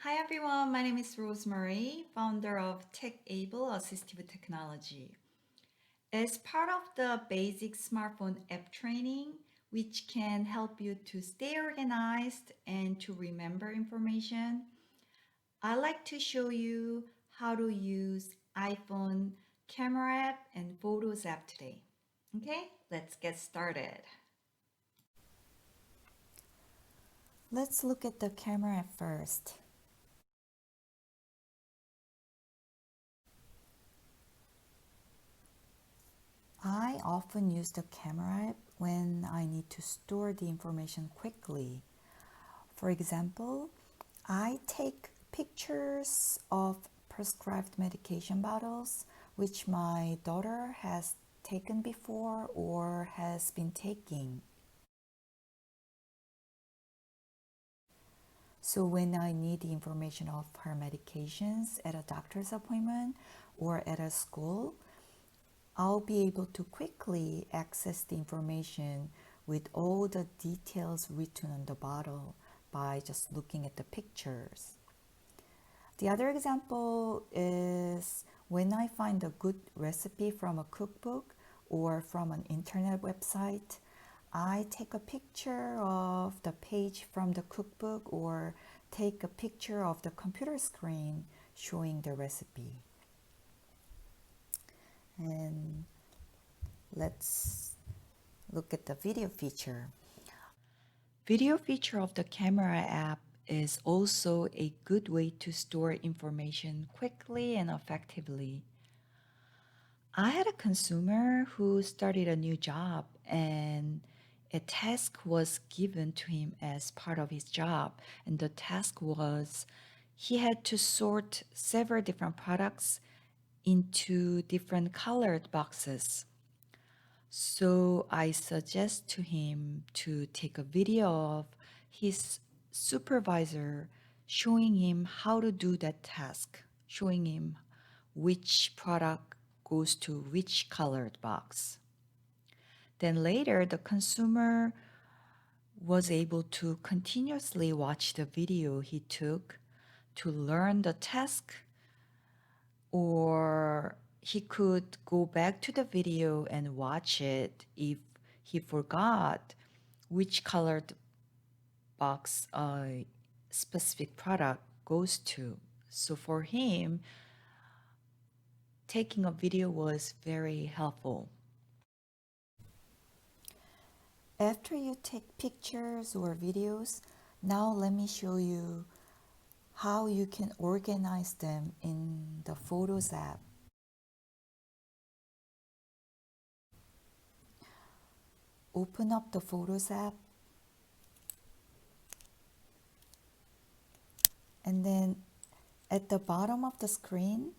Hi everyone, my name is Rosemary, founder of Tech-Able Assistive Technology. As part of the basic smartphone app training, which can help you to stay organized and to remember information, I'd like to show you how to use iPhone camera app and Photos app today. Okay, let's get started. Let's look at the camera app first. I often use the camera app when I need to store the information quickly. For example, I take pictures of prescribed medication bottles which my daughter has taken before or has been taking. So when I need the information of her medications at a doctor's appointment or at a school, I'll be able to quickly access the information with all the details written on the bottle by just looking at the pictures. The other example is when I find a good recipe from a cookbook or from an internet website, I take a picture of the page from the cookbook or take a picture of the computer screen showing the recipe. And let's look at the video feature. Video feature of the camera app is also a good way to store information quickly and effectively. I had a consumer who started a new job and a task was given to him as part of his job. And the task was he had to sort several different products into different colored boxes. So I suggest to him to take a video of his supervisor showing him how to do that task, showing him which product goes to which colored box. Then later, the consumer was able to continuously watch the video he took to learn the task, or he could go back to the video and watch it if he forgot which colored box a specific product goes to. So for him, taking a video was very helpful. After you take pictures or videos, now let me show you how you can organize them in the Photos app. Open up the Photos app and then at the bottom of the screen,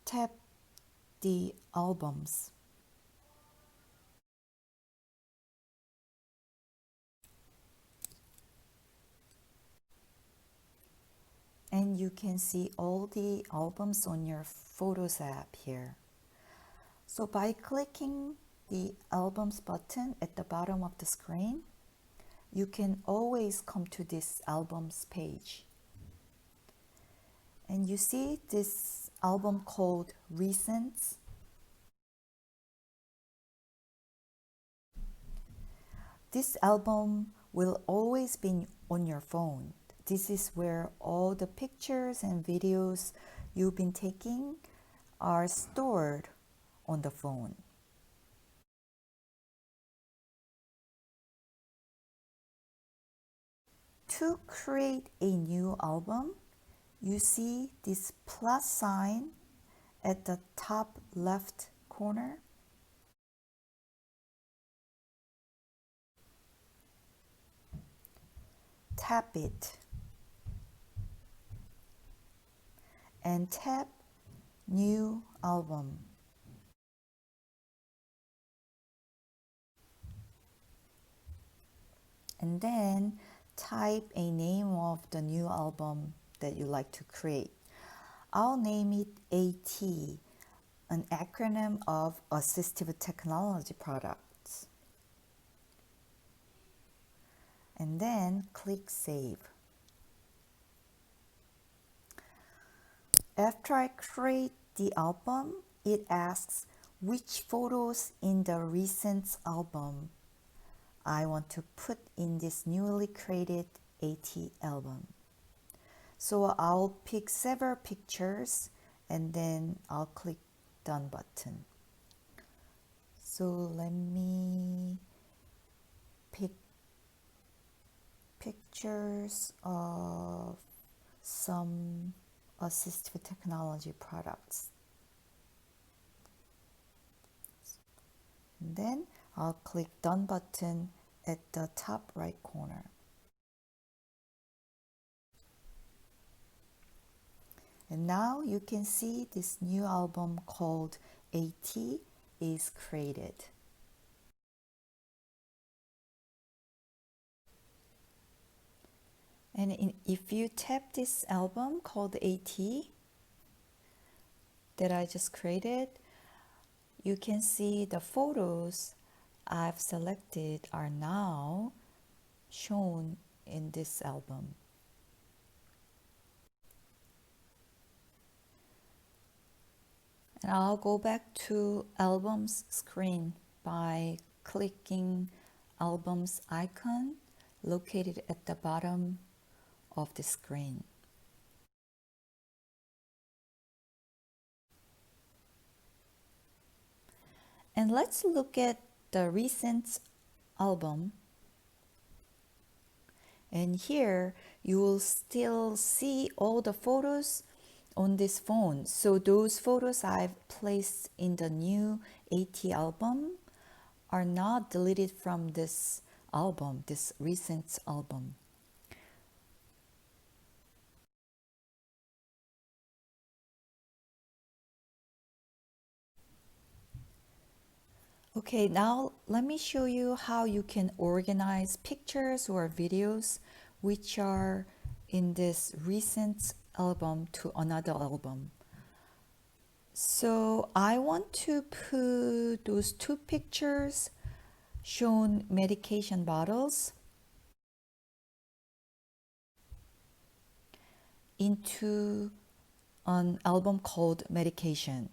tap the albums. And you can see all the albums on your Photos app here. So by clicking the albums button at the bottom of the screen, you can always come to this albums page. And you see this album called Recents. This album will always be on your phone. This is where all the pictures and videos you've been taking are stored on the phone. To create a new album, you see this plus sign at the top left corner. Tap it and tap New Album. And then type a name of the new album that you like to create. I'll name it AT, an acronym of Assistive Technology Products. And then click Save. After I create the album, it asks which photos in the recent album I want to put in this newly created AT album. So I'll pick several pictures and then I'll click Done button. So let me pick pictures of some assistive technology products. And then I'll click Done button at the top right corner. And now you can see this new album called AT is created. And if you tap this album called AT that I just created, you can see the photos I've selected are now shown in this album. And I'll go back to albums screen by clicking albums icon located at the bottom of the screen. And let's look at the recent album. And here you will still see all the photos on this phone. So those photos I've placed in the new AT album are not deleted from this album, this recent album. Okay, now let me show you how you can organize pictures or videos which are in this recent album to another album. So I want to put those two pictures shown medication bottles into an album called medication.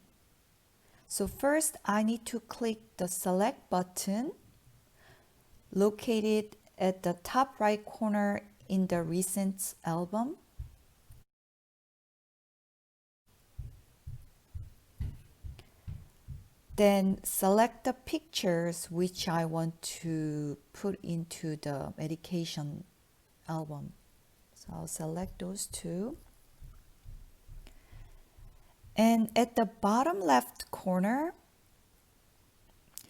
So first I need to click the select button located at the top right corner in the recent album. Then select the pictures which I want to put into the medication album. So I'll select those two. And at the bottom left corner,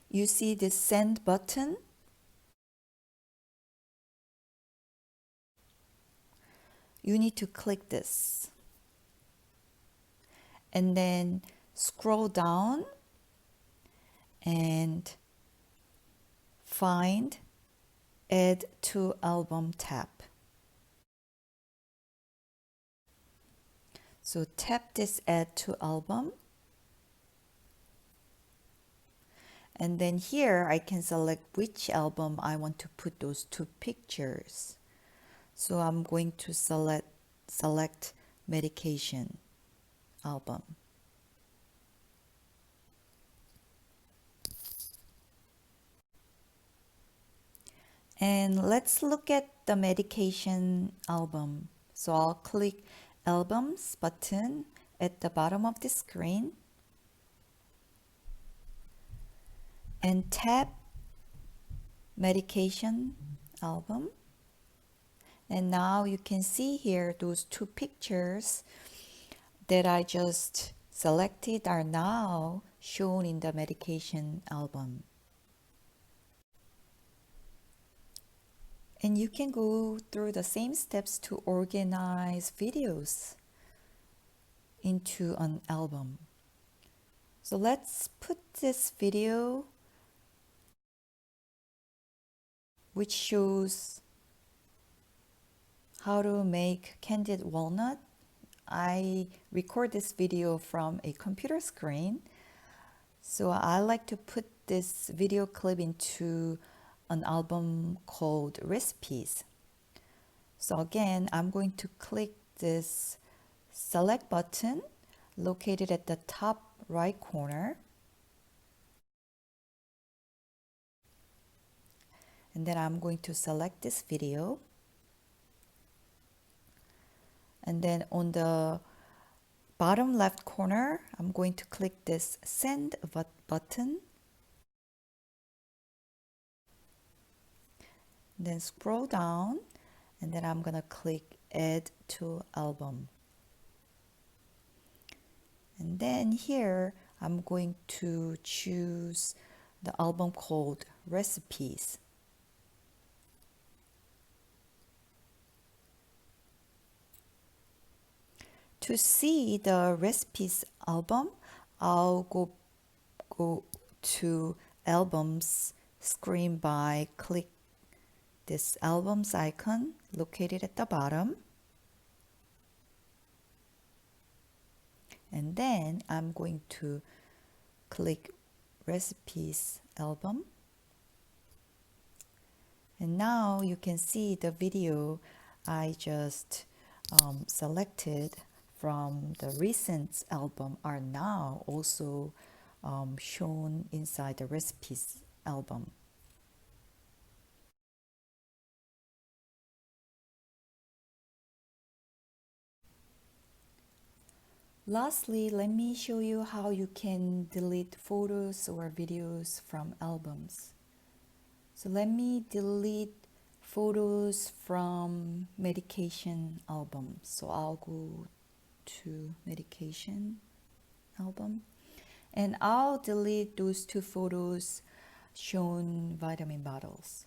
you see this send button. You need to click this. And then scroll down and find Add to Album tab. So tap this Add to Album. And then here I can select which album I want to put those two pictures. So I'm going to select medication album. And let's look at the medication album. So I'll click Albums button at the bottom of the screen and tap Medication album. And now you can see here those two pictures that I just selected are now shown in the medication album. And you can go through the same steps to organize videos into an album. So let's put this video which shows how to make candied walnut. I record this video from a computer screen. So I like to put this video clip into an album called Recipes. So again, I'm going to click this select button located at the top right corner. And then I'm going to select this video. And then on the bottom left corner, I'm going to click this send button. Then scroll down, and then I'm gonna click add to album. And then here, I'm going to choose the album called recipes. To see the recipes album, I'll go to albums screen by click this albums icon located at the bottom. And then I'm going to click recipes album. And now you can see the video I just selected from the recent album are now also shown inside the recipes album. Lastly, let me show you how you can delete photos or videos from albums. So let me delete photos from medication album. So I'll go to medication album and I'll delete those two photos shown vitamin bottles.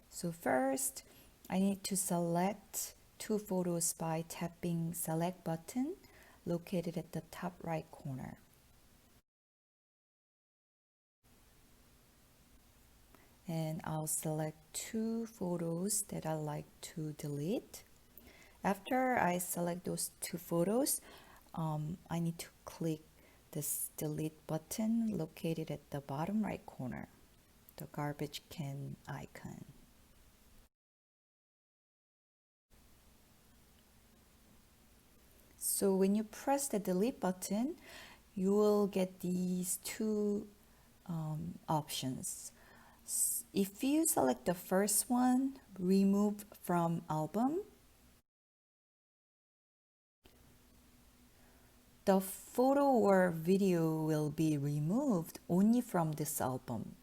So first, I need to select two photos by tapping select button located at the top right corner. And I'll select two photos that I like to delete. After I select those two photos, I need to click this delete button located at the bottom right corner, the garbage can icon. So when you press the delete button, you will get these two options. If you select the first one, remove from album, the photo or video will be removed only from this album.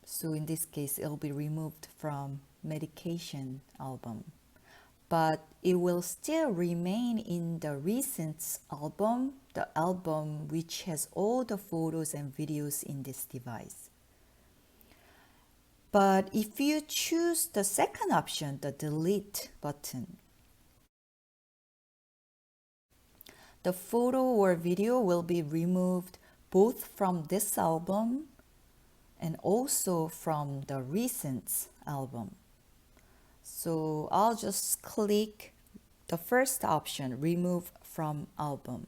So in this case, it'll be removed from medication album. But it will still remain in the recent album, the album which has all the photos and videos in this device. But if you choose the second option, the delete button, the photo or video will be removed both from this album and also from the recent album. So I'll just click the first option, remove from album.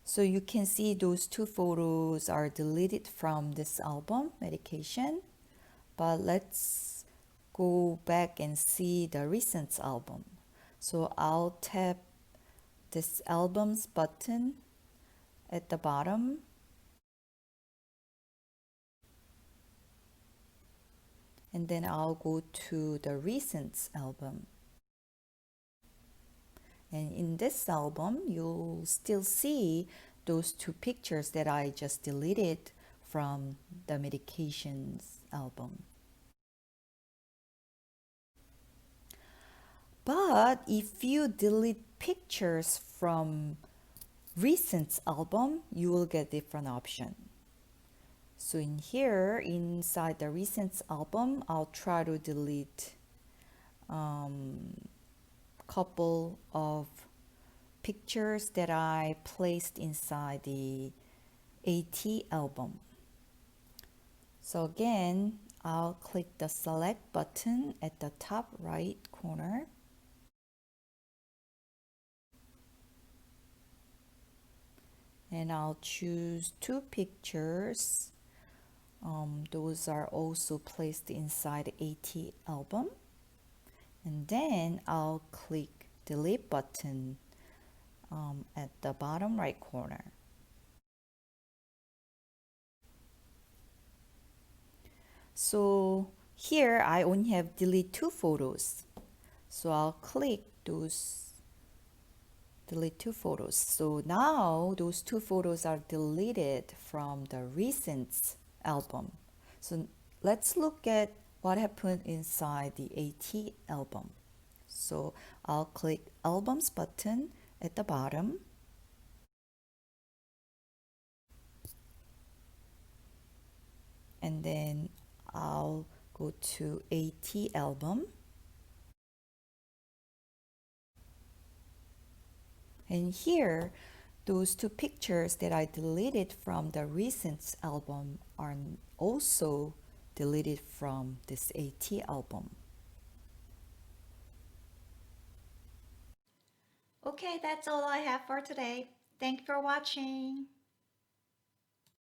So you can see those two photos are deleted from this album, medication. But let's go back and see the recent album. So I'll tap this albums button at the bottom. And then I'll go to the recent album. And in this album, you'll still see those two pictures that I just deleted from the medications album. But if you delete pictures from recent album, you will get different option. So in here, inside the recent album, I'll try to delete couple of pictures that I placed inside the AT album. So again, I'll click the select button at the top right corner. And I'll choose two pictures. Those are also placed inside the AT album. And then I'll click delete button at the bottom right corner. So here I only have delete 2 photos. So I'll click those delete 2 photos. So now those 2 photos are deleted from the recent album. So let's look at what happened inside the AT album. So I'll click albums button at the bottom. And then I'll go to AT album. And here, those 2 pictures that I deleted from the recent album are also deleted from this AT album. Okay, that's all I have for today. Thank you for watching.